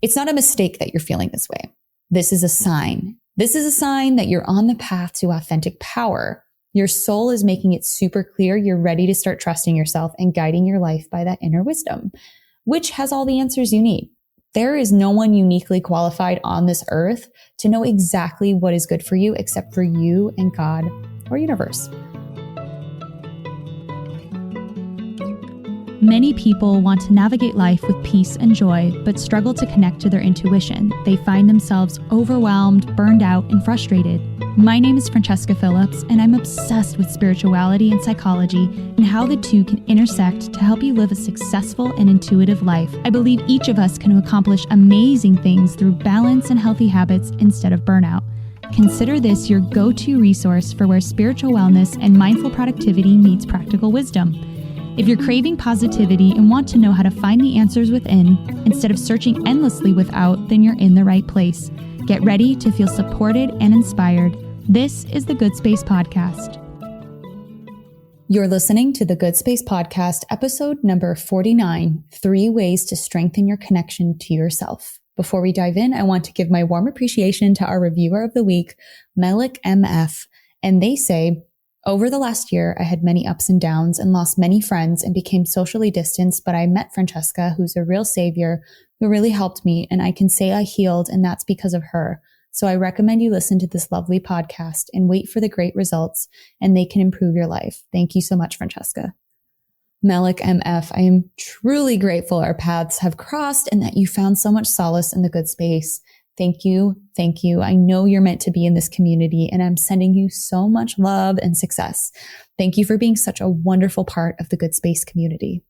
It's not a mistake that you're feeling this way. This is a sign. This is a sign that you're on the path to authentic power. Your soul is making it super clear you're ready to start trusting yourself and guiding your life by that inner wisdom, which has all the answers you need. There is no one uniquely qualified on this earth to know exactly what is good for you except for you and God or universe. Many people want to navigate life with peace and joy, but struggle to connect to their intuition. They find themselves overwhelmed, burned out, and frustrated. My name is Francesca Phillips, and I'm obsessed with spirituality and psychology and how the two can intersect to help you live a successful and intuitive life. I believe each of us can accomplish amazing things through balance and healthy habits instead of burnout. Consider this your go-to resource for where spiritual wellness and mindful productivity meets practical wisdom. If you're craving positivity and want to know how to find the answers within instead of searching endlessly without, then you're in the right place. Get ready to feel supported and inspired. This is the Good Space Podcast. You're listening to the Good Space Podcast, episode number 49, 3 Ways to Strengthen Your Connection to Yourself. Before we dive in, I want to give my warm appreciation to our reviewer of the week, Melik MF, and they say, over the last year, I had many ups and downs and lost many friends and became socially distanced, but I met Francesca, who's a real savior, who really helped me, and I can say I healed, and that's because of her. So I recommend you listen to this lovely podcast and wait for the great results, and they can improve your life. Thank you so much, Francesca. Melik MF, I am truly grateful our paths have crossed and that you found so much solace in the Good Space. Thank you. Thank you. I know you're meant to be in this community, and I'm sending you so much love and success. Thank you for being such a wonderful part of the Good Space community.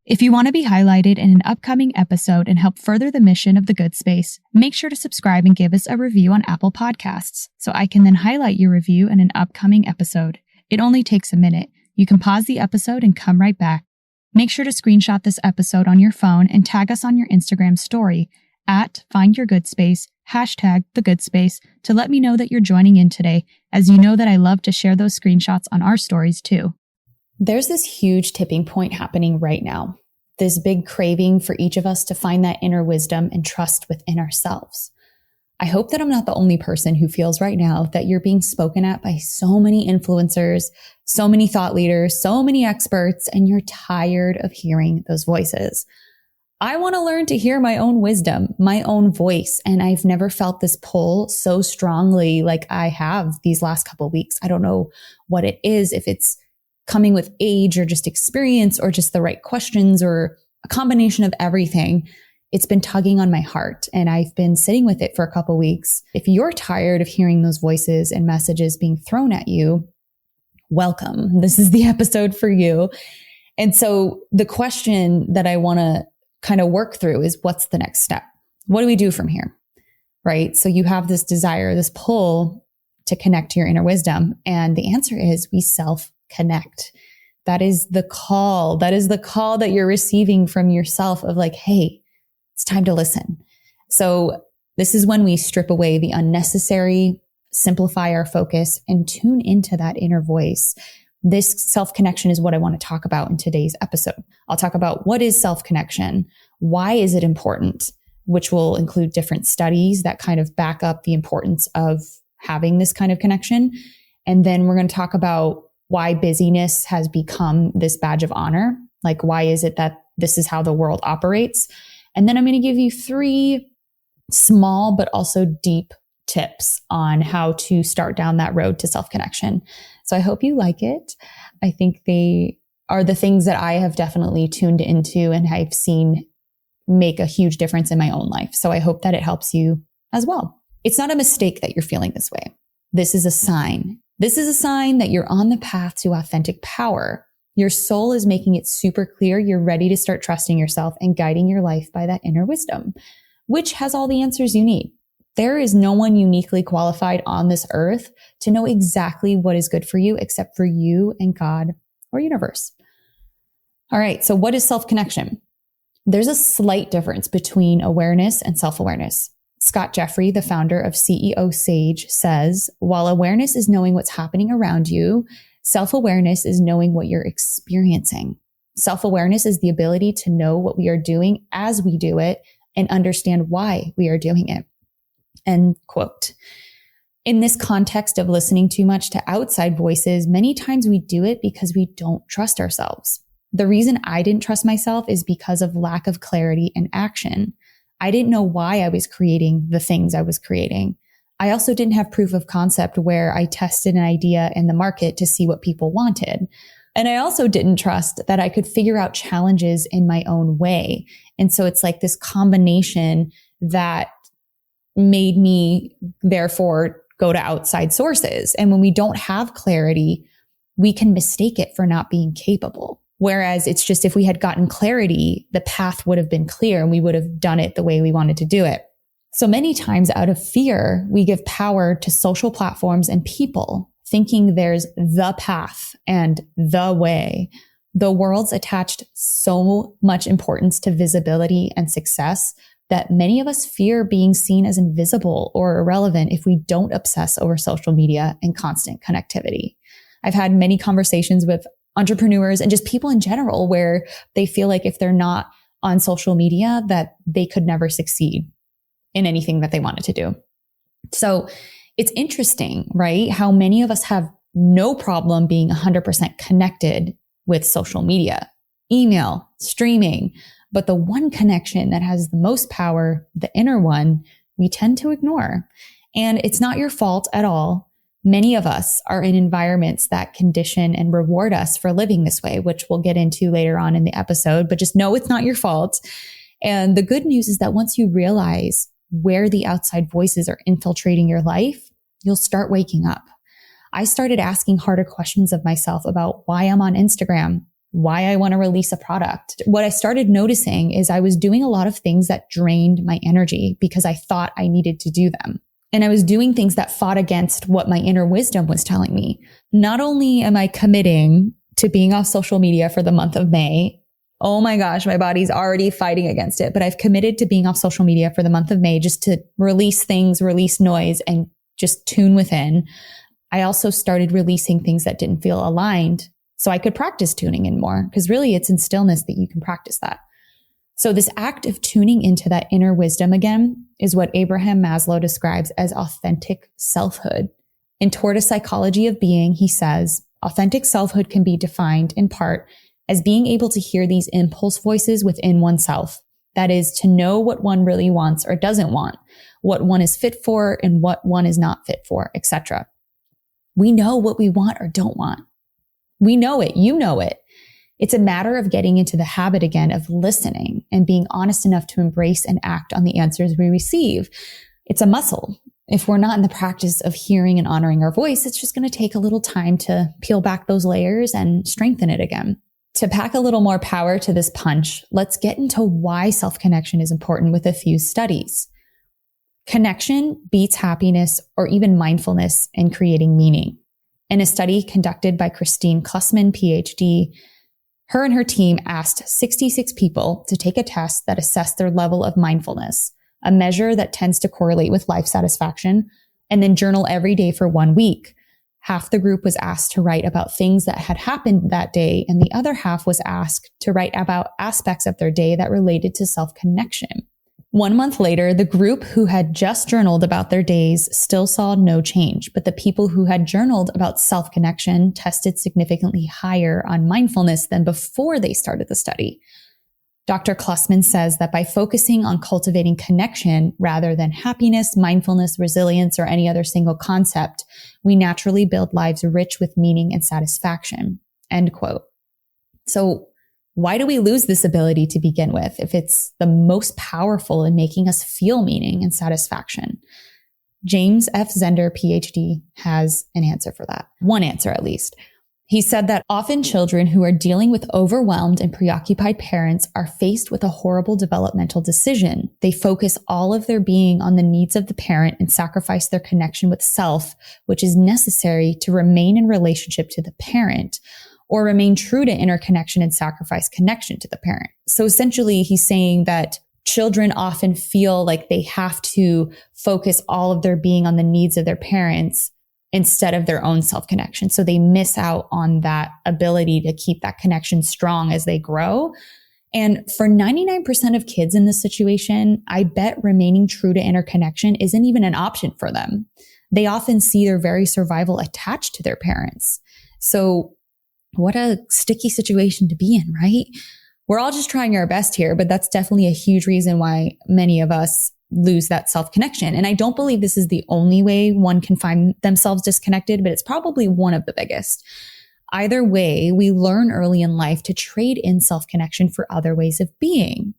If you want to be highlighted in an upcoming episode and help further the mission of the Good Space, make sure to subscribe and give us a review on Apple Podcasts so I can then highlight your review in an upcoming episode. It only takes a minute. You can pause the episode and come right back. Make sure to screenshot this episode on your phone and tag us on your Instagram story at @FindYourGoodSpace, #TheGoodSpace, to let me know that you're joining in today, as you know that I love to share those screenshots on our stories too. There's this huge tipping point happening right now. This big craving for each of us to find that inner wisdom and trust within ourselves. I hope that I'm not the only person who feels right now that you're being spoken at by so many influencers, so many thought leaders, so many experts, and you're tired of hearing those voices. I want to learn to hear my own wisdom, my own voice, and I've never felt this pull so strongly like I have these last couple of weeks. I don't know what it is, if it's coming with age or just experience or just the right questions or a combination of everything. It's been tugging on my heart, and I've been sitting with it for a couple of weeks. If you're tired of hearing those voices and messages being thrown at you, welcome. This is the episode for you. And so the question that I want to kind of work through is, what's the next step? What do we do from here? Right? So you have this desire, this pull to connect to your inner wisdom. And the answer is we self-connect. That is the call. That is the call that you're receiving from yourself of like, hey, it's time to listen. So this is when we strip away the unnecessary, simplify our focus, and tune into that inner voice. This self-connection is what I want to talk about in today's episode. I'll talk about what is self-connection, why is it important, which will include different studies that kind of back up the importance of having this kind of connection. And then we're going to talk about why busyness has become this badge of honor. Like, why is it that this is how the world operates? And then I'm going to give you 3 small but also deep tips on how to start down that road to self-connection. So I hope you like it. I think they are the things that I have definitely tuned into and I've seen make a huge difference in my own life. So I hope that it helps you as well. It's not a mistake that you're feeling this way. This is a sign. This is a sign that you're on the path to authentic power. Your soul is making it super clear you're ready to start trusting yourself and guiding your life by that inner wisdom, which has all the answers you need. There is no one uniquely qualified on this earth to know exactly what is good for you except for you and God or universe. All right, so what is self-connection? There's a slight difference between awareness and self-awareness. Scott Jeffrey, the founder of CEO Sage, says, while awareness is knowing what's happening around you, self-awareness is knowing what you're experiencing. Self-awareness is the ability to know what we are doing as we do it and understand why we are doing it. End quote. In this context of listening too much to outside voices, many times we do it because we don't trust ourselves. The reason I didn't trust myself is because of lack of clarity and action. I didn't know why I was creating the things I was creating. I also didn't have proof of concept where I tested an idea in the market to see what people wanted. And I also didn't trust that I could figure out challenges in my own way. And so it's like this combination that made me therefore go to outside sources. And when we don't have clarity, we can mistake it for not being capable. Whereas it's just, if we had gotten clarity, the path would have been clear and we would have done it the way we wanted to do it. So many times out of fear, we give power to social platforms and people, thinking there's the path and the way. The world's attached so much importance to visibility and success that many of us fear being seen as invisible or irrelevant if we don't obsess over social media and constant connectivity. I've had many conversations with entrepreneurs and just people in general where they feel like if they're not on social media, that they could never succeed in anything that they wanted to do. So it's interesting, right? How many of us have no problem being 100% connected with social media, email, streaming, but the one connection that has the most power, the inner one, we tend to ignore. And it's not your fault at all. Many of us are in environments that condition and reward us for living this way, which we'll get into later on in the episode, but just know it's not your fault. And the good news is that once you realize where the outside voices are infiltrating your life, you'll start waking up. I started asking harder questions of myself about why I'm on Instagram, why I want to release a product. What I started noticing is I was doing a lot of things that drained my energy because I thought I needed to do them. And I was doing things that fought against what my inner wisdom was telling me. Not only am I committing to being off social media for the month of May, oh my gosh, my body's already fighting against it, but I've committed to being off social media for the month of May just to release things, release noise, and just tune within. I also started releasing things that didn't feel aligned so I could practice tuning in more, because really it's in stillness that you can practice that. So this act of tuning into that inner wisdom again is what Abraham Maslow describes as authentic selfhood. In Toward a Psychology of Being, he says, authentic selfhood can be defined in part as being able to hear these impulse voices within oneself. That is, to know what one really wants or doesn't want, what one is fit for and what one is not fit for, etc. We know what we want or don't want. We know it. You know it. It's a matter of getting into the habit again of listening and being honest enough to embrace and act on the answers we receive. It's a muscle. If we're not in the practice of hearing and honoring our voice, it's just going to take a little time to peel back those layers and strengthen it again. To pack a little more power to this punch, let's get into why self-connection is important with a few studies. Connection beats happiness or even mindfulness in creating meaning. In a study conducted by Christine Klussman, PhD, her and her team asked 66 people to take a test that assessed their level of mindfulness, a measure that tends to correlate with life satisfaction, and then journal every day for 1 week. Half the group was asked to write about things that had happened that day, and the other half was asked to write about aspects of their day that related to self-connection. 1 month later, the group who had just journaled about their days still saw no change, but the people who had journaled about self-connection tested significantly higher on mindfulness than before they started the study. Dr. Klussman says that by focusing on cultivating connection rather than happiness, mindfulness, resilience, or any other single concept, we naturally build lives rich with meaning and satisfaction. End quote. So why do we lose this ability to begin with if it's the most powerful in making us feel meaning and satisfaction? James F. Zender, PhD, has an answer for that. One answer, at least. He said that often children who are dealing with overwhelmed and preoccupied parents are faced with a horrible developmental decision. They focus all of their being on the needs of the parent and sacrifice their connection with self, which is necessary to remain in relationship to the parent, or remain true to inner connection and sacrifice connection to the parent. So essentially, he's saying that children often feel like they have to focus all of their being on the needs of their parents instead of their own self-connection. So they miss out on that ability to keep that connection strong as they grow. And for 99% of kids in this situation, I bet remaining true to inner connection isn't even an option for them. They often see their very survival attached to their parents. So what a sticky situation to be in, right? We're all just trying our best here, but that's definitely a huge reason why many of us lose that self-connection. And I don't believe this is the only way one can find themselves disconnected, but it's probably one of the biggest. Either way, we learn early in life to trade in self-connection for other ways of being.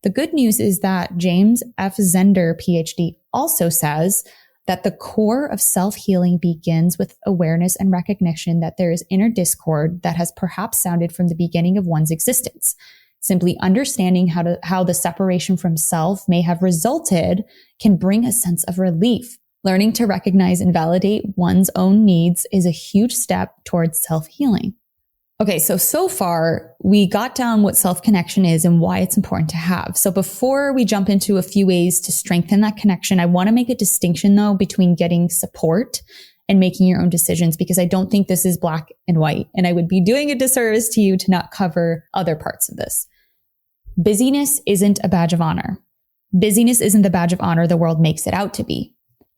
The good news is that James F. Zender, PhD, also says that the core of self-healing begins with awareness and recognition that there is inner discord that has perhaps sounded from the beginning of one's existence. Simply understanding how the separation from self may have resulted can bring a sense of relief. Learning to recognize and validate one's own needs is a huge step towards self-healing. Okay, so far we got down what self-connection is and why it's important to have. So before we jump into a few ways to strengthen that connection, I want to make a distinction though between getting support and making your own decisions, because I don't think this is black and white, and I would be doing a disservice to you to not cover other parts of this. Busyness isn't a badge of honor. Busyness isn't the badge of honor the world makes it out to be.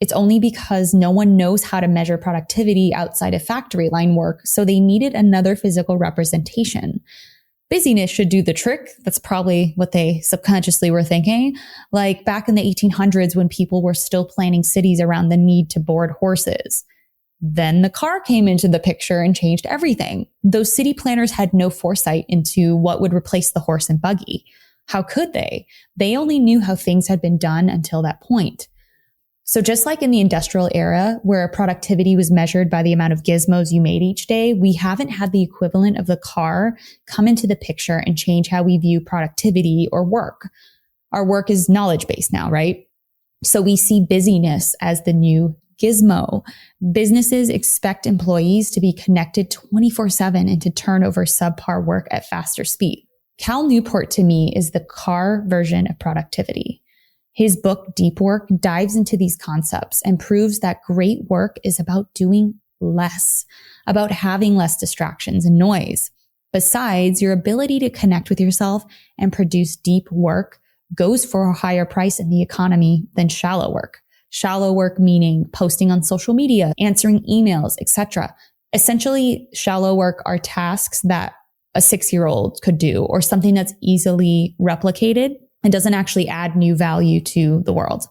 It's only because no one knows how to measure productivity outside of factory line work, so they needed another physical representation. Busyness should do the trick. That's probably what they subconsciously were thinking. Like back in the 1800s when people were still planning cities around the need to board horses. Then the car came into the picture and changed everything. Those city planners had no foresight into what would replace the horse and buggy. How could they? They only knew how things had been done until that point. So just like in the industrial era, where productivity was measured by the amount of gizmos you made each day, we haven't had the equivalent of the car come into the picture and change how we view productivity or work. Our work is knowledge-based now, right? So we see busyness as the new gizmo. Businesses expect employees to be connected 24/7 and to turn over subpar work at faster speed. Cal Newport to me is the car version of productivity. His book, Deep Work, dives into these concepts and proves that great work is about doing less, about having less distractions and noise. Besides, your ability to connect with yourself and produce deep work goes for a higher price in the economy than shallow work. Shallow work meaning posting on social media, answering emails, etc. Essentially, shallow work are tasks that a 6-year-old could do, or something that's easily replicated and doesn't actually add new value to the world.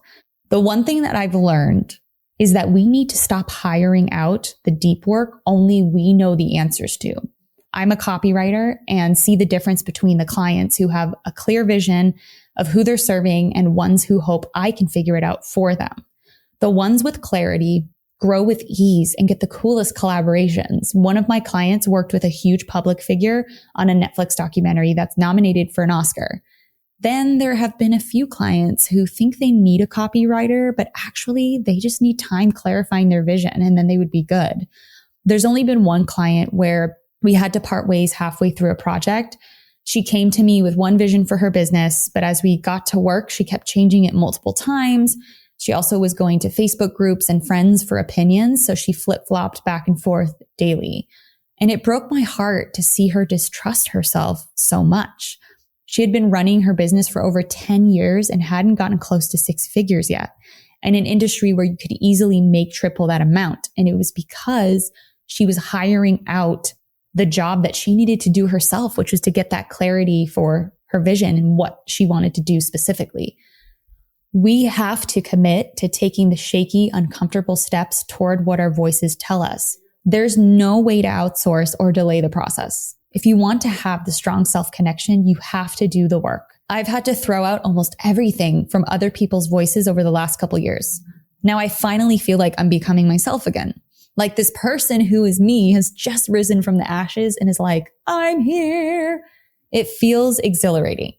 The one thing that I've learned is that we need to stop hiring out the deep work only we know the answers to. I'm a copywriter and see the difference between the clients who have a clear vision of who they're serving and ones who hope I can figure it out for them. The ones with clarity grow with ease and get the coolest collaborations. One of my clients worked with a huge public figure on a Netflix documentary that's nominated for an Oscar. Then there have been a few clients who think they need a copywriter, but actually they just need time clarifying their vision and then they would be good. There's only been one client where we had to part ways halfway through a project. She came to me with one vision for her business, but as we got to work, she kept changing it multiple times. She also was going to Facebook groups and friends for opinions, so she flip-flopped back and forth daily. And it broke my heart to see her distrust herself so much. She had been running her business for over 10 years and hadn't gotten close to 6 figures yet, in an industry where you could easily make triple that amount. And it was because she was hiring out the job that she needed to do herself, which was to get that clarity for her vision and what she wanted to do specifically. We have to commit to taking the shaky, uncomfortable steps toward what our voices tell us. There's no way to outsource or delay the process. If you want to have the strong self-connection, you have to do the work. I've had to throw out almost everything from other people's voices over the last couple years. Now I finally feel like I'm becoming myself again. Like this person who is me has just risen from the ashes and is like, I'm here. It feels exhilarating.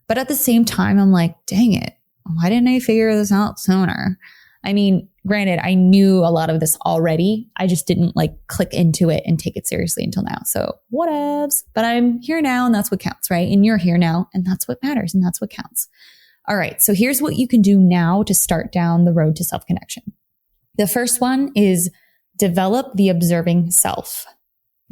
But at the same time, I'm like, dang it. Why didn't I figure this out sooner? I mean, granted, I knew a lot of this already. I just didn't click into it and take it seriously until now. So whatevs. But I'm here now and that's what counts, right? And you're here now and that's what matters and that's what counts. All right. So here's what you can do now to start down the road to self-connection. The first one is develop the observing self.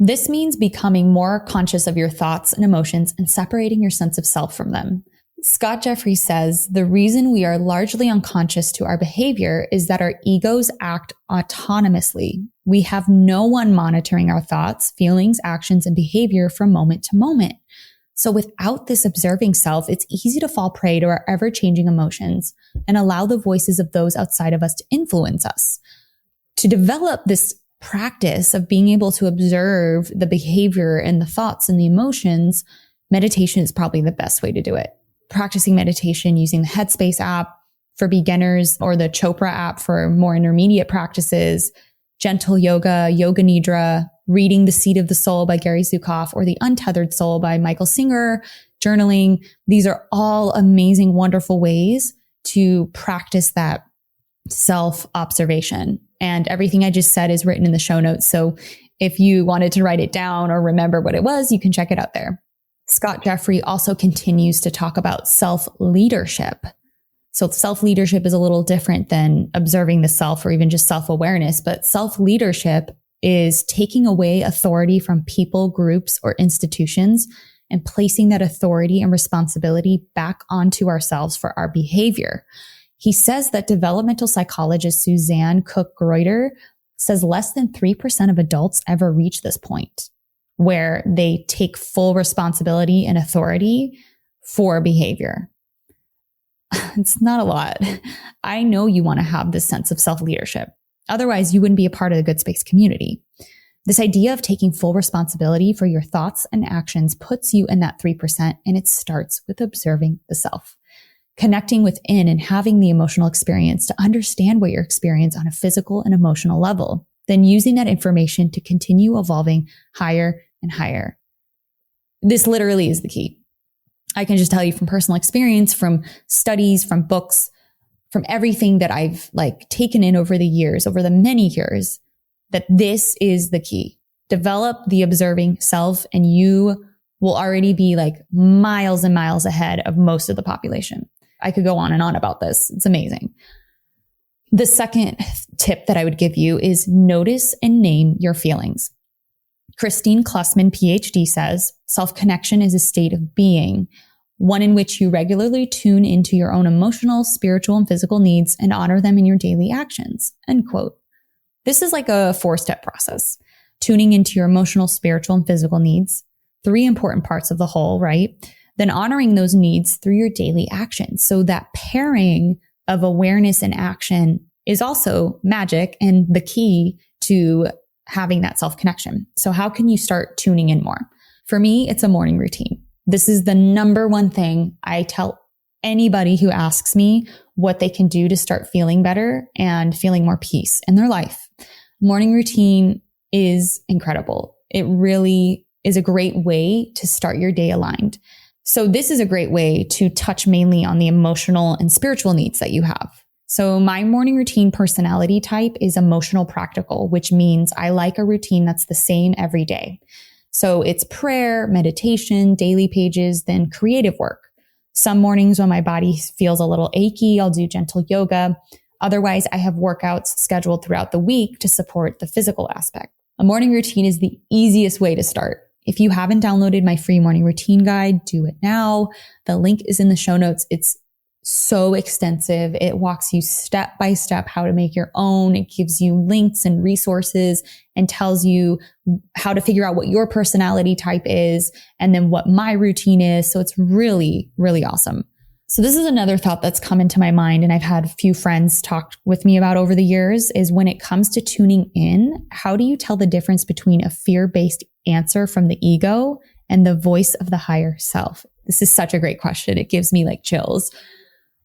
This means becoming more conscious of your thoughts and emotions and separating your sense of self from them. Scott Jeffrey says the reason we are largely unconscious to our behavior is that our egos act autonomously. We have no one monitoring our thoughts, feelings, actions, and behavior from moment to moment. So without this observing self, it's easy to fall prey to our ever-changing emotions and allow the voices of those outside of us to influence us. To develop this practice of being able to observe the behavior and the thoughts and the emotions, meditation is probably the best way to do it. Practicing meditation using the Headspace app for beginners or the Chopra app for more intermediate practices, gentle yoga, yoga nidra, reading The Seat of the Soul by Gary Zukav or The Untethered Soul by Michael Singer, journaling. These are all amazing, wonderful ways to practice that self-observation. And everything I just said is written in the show notes. So if you wanted to write it down or remember what it was, you can check it out there. Scott Jeffrey also continues to talk about self-leadership. So self-leadership is a little different than observing the self or even just self-awareness, but self-leadership is taking away authority from people, groups, or institutions and placing that authority and responsibility back onto ourselves for our behavior. He says that developmental psychologist Suzanne Cook-Greuter says less than 3% of adults ever reach this point where they take full responsibility and authority for behavior. It's not a lot. I know you want to have this sense of self-leadership. Otherwise, you wouldn't be a part of the Good Space community. This idea of taking full responsibility for your thoughts and actions puts you in that 3%, and it starts with observing the self. Connecting within and having the emotional experience to understand what you experience on a physical and emotional level, then using that information to continue evolving higher and higher. This literally is the key. I can just tell you from personal experience, from studies, from books, from everything that I've taken in over the years, over the many years, that this is the key. Develop the observing self and you will already be miles and miles ahead of most of the population. I could go on and on about this. It's amazing. The second tip that I would give you is notice and name your feelings. Christine Klussman, PhD, says, self-connection is a state of being, one in which you regularly tune into your own emotional, spiritual, and physical needs and honor them in your daily actions, end quote. This is like a 4-step process. Tuning into your emotional, spiritual, and physical needs, 3 important parts of the whole, right? Then honoring those needs through your daily actions. So that pairing of awareness and action is also magic and the key to having that self-connection. So how can you start tuning in more? For me, it's a morning routine. This is the number one thing I tell anybody who asks me what they can do to start feeling better and feeling more peace in their life. Morning routine is incredible. It really is a great way to start your day aligned. So this is a great way to touch mainly on the emotional and spiritual needs that you have. So my morning routine personality type is emotional practical, which means I like a routine that's the same every day. So it's prayer, meditation, daily pages, then creative work. Some mornings when my body feels a little achy, I'll do gentle yoga. Otherwise, I have workouts scheduled throughout the week to support the physical aspect. A morning routine is the easiest way to start. If you haven't downloaded my free morning routine guide, do it now. The link is in the show notes. It's so extensive. It walks you step by step how to make your own. It gives you links and resources and tells you how to figure out what your personality type is and then what my routine is. So it's really, really awesome. So this is another thought that's come into my mind and I've had a few friends talk with me about over the years is when it comes to tuning in, how do you tell the difference between a fear-based answer from the ego and the voice of the higher self? This is such a great question. It gives me chills.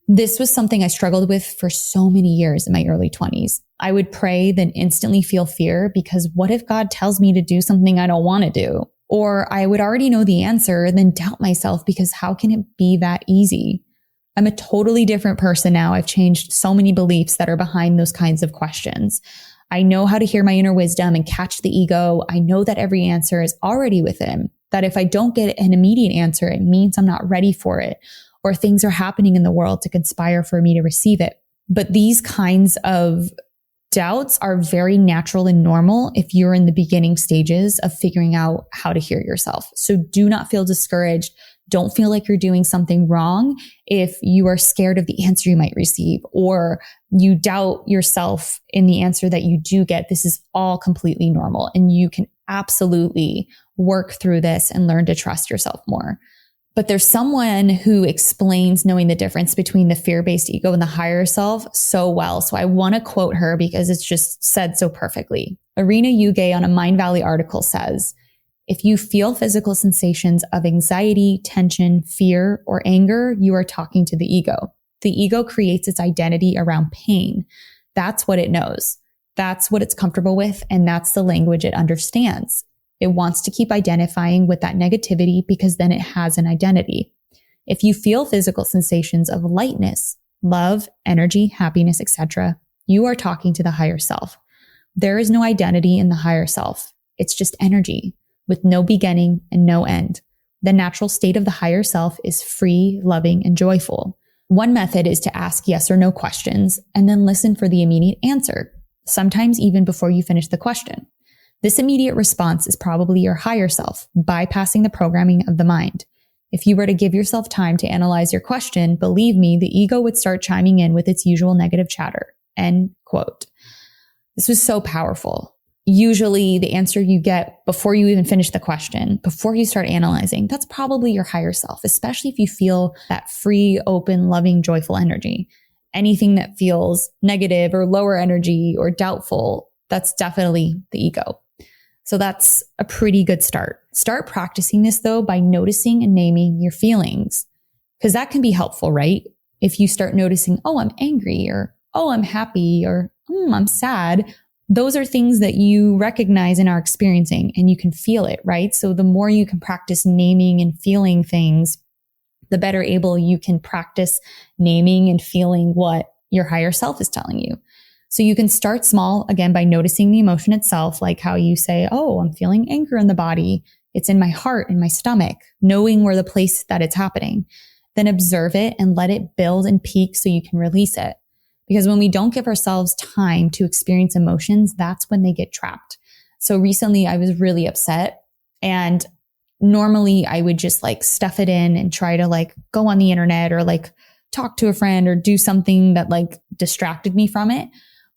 This was something I struggled with for so many years in my early 20s. I would pray, then instantly feel fear because what if God tells me to do something I don't want to do? Or I would already know the answer, then doubt myself because how can it be that easy? I'm a totally different person now. I've changed so many beliefs that are behind those kinds of questions. I know how to hear my inner wisdom and catch the ego. I know that every answer is already within, that if I don't get an immediate answer, it means I'm not ready for it, or things are happening in the world to conspire for me to receive it. But these kinds of doubts are very natural and normal if you're in the beginning stages of figuring out how to hear yourself. So do not feel discouraged. Don't feel like you're doing something wrong if you are scared of the answer you might receive or you doubt yourself in the answer that you do get. This is all completely normal, and you can absolutely work through this and learn to trust yourself more. But there's someone who explains knowing the difference between the fear-based ego and the higher self so well. So I want to quote her because it's just said so perfectly. Irina Yuge on a Mind Valley article says, if you feel physical sensations of anxiety, tension, fear, or anger, you are talking to the ego. The ego creates its identity around pain. That's what it knows. That's what it's comfortable with, and that's the language it understands. It wants to keep identifying with that negativity because then it has an identity. If you feel physical sensations of lightness, love, energy, happiness, etc., you are talking to the higher self. There is no identity in the higher self. It's just energy with no beginning and no end. The natural state of the higher self is free, loving, and joyful. One method is to ask yes or no questions and then listen for the immediate answer, sometimes even before you finish the question. This immediate response is probably your higher self, bypassing the programming of the mind. If you were to give yourself time to analyze your question, believe me, the ego would start chiming in with its usual negative chatter. End quote. This was so powerful. Usually the answer you get before you even finish the question, before you start analyzing, that's probably your higher self, especially if you feel that free, open, loving, joyful energy. Anything that feels negative or lower energy or doubtful, that's definitely the ego. So that's a pretty good start. Start practicing this though by noticing and naming your feelings, because that can be helpful, right? If you start noticing, oh, I'm angry, or oh, I'm happy, or I'm sad. Those are things that you recognize and are experiencing, and you can feel it, right? So the more you can practice naming and feeling things, the better able you can practice naming and feeling what your higher self is telling you. So you can start small, again, by noticing the emotion itself, like how you say, oh, I'm feeling anger in the body. It's in my heart, in my stomach, knowing where the place that it's happening. Then observe it and let it build and peak so you can release it. Because when we don't give ourselves time to experience emotions, that's when they get trapped. So recently I was really upset, and normally I would just like stuff it in and try to like go on the internet or like talk to a friend or do something that like distracted me from it.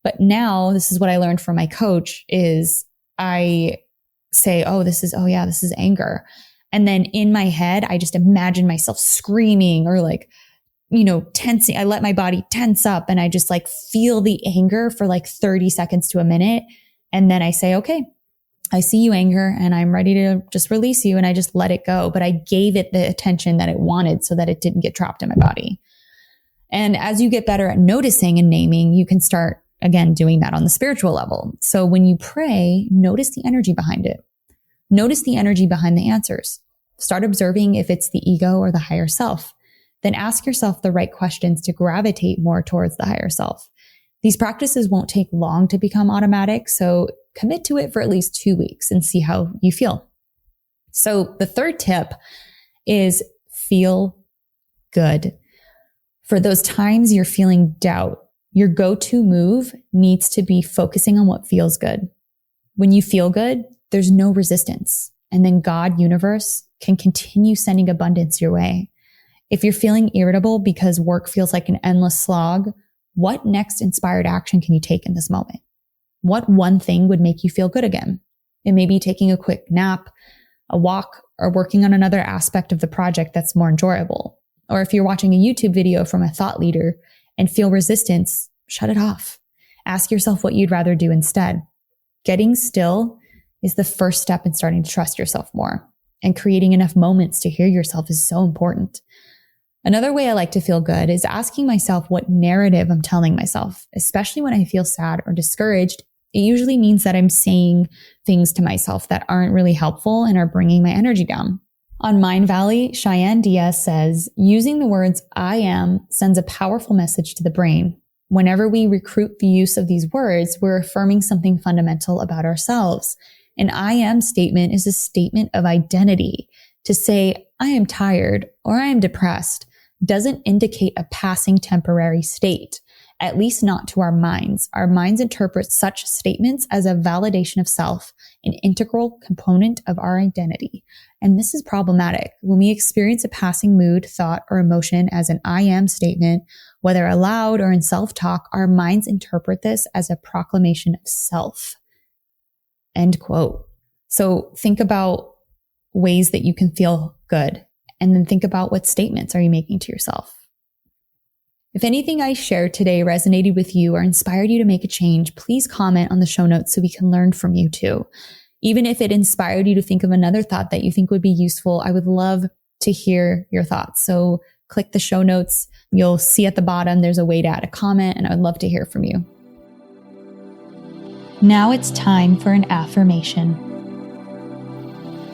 But now this is what I learned from my coach is I say, this is anger. And then in my head, I just imagine myself screaming or like, tensing. I let my body tense up and I just like feel the anger for like 30 seconds to a minute. And then I say, okay, I see you, anger, and I'm ready to just release you. And I just let it go. But I gave it the attention that it wanted so that it didn't get trapped in my body. And as you get better at noticing and naming, you can start again doing that on the spiritual level. So when you pray, notice the energy behind it. Notice the energy behind the answers. Start observing if it's the ego or the higher self. Then ask yourself the right questions to gravitate more towards the higher self. These practices won't take long to become automatic, so commit to it for at least 2 weeks and see how you feel. So the third tip is feel good. For those times you're feeling doubt, your go-to move needs to be focusing on what feels good. When you feel good, there's no resistance. And then God, universe, can continue sending abundance your way. If you're feeling irritable because work feels like an endless slog, what next inspired action can you take in this moment? What one thing would make you feel good again? It may be taking a quick nap, a walk, or working on another aspect of the project that's more enjoyable. Or if you're watching a YouTube video from a thought leader and feel resistance, shut it off. Ask yourself what you'd rather do instead. Getting still is the first step in starting to trust yourself more. And creating enough moments to hear yourself is so important. Another way I like to feel good is asking myself what narrative I'm telling myself, especially when I feel sad or discouraged. It usually means that I'm saying things to myself that aren't really helpful and are bringing my energy down. On Mind Valley, Cheyenne Diaz says, using the words I am sends a powerful message to the brain. Whenever we recruit the use of these words, we're affirming something fundamental about ourselves. An I am statement is a statement of identity. To say, I am tired or I am depressed doesn't indicate a passing temporary state. at least not to our minds. Our minds interpret such statements as a validation of self, an integral component of our identity. And this is problematic. When we experience a passing mood, thought, or emotion as an I am statement, whether aloud or in self-talk, our minds interpret this as a proclamation of self. End quote. So think about ways that you can feel good, and then think about what statements are you making to yourself. If anything I shared today resonated with you or inspired you to make a change, please comment on the show notes so we can learn from you too. Even if it inspired you to think of another thought that you think would be useful, I would love to hear your thoughts. So click the show notes. You'll see at the bottom, there's a way to add a comment, and I would love to hear from you. Now it's time for an affirmation.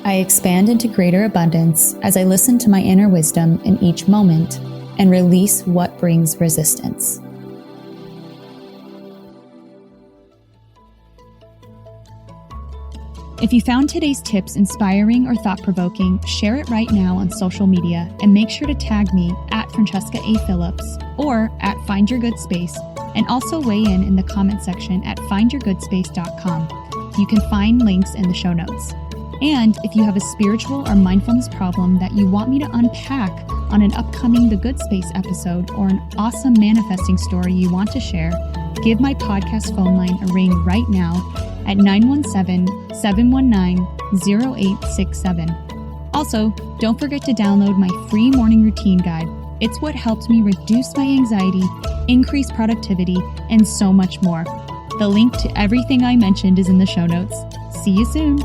I expand into greater abundance as I listen to my inner wisdom in each moment and release what brings resistance. If you found today's tips inspiring or thought-provoking, share it right now on social media and make sure to tag me at Francesca A. Phillips or at Find Your Good Space, and also weigh in the comment section at findyourgoodspace.com. You can find links in the show notes. And if you have a spiritual or mindfulness problem that you want me to unpack on an upcoming The Good Space episode, or an awesome manifesting story you want to share, give my podcast phone line a ring right now at 917-719-0867. Also, don't forget to download my free morning routine guide. It's what helped me reduce my anxiety, increase productivity, and so much more. The link to everything I mentioned is in the show notes. See you soon.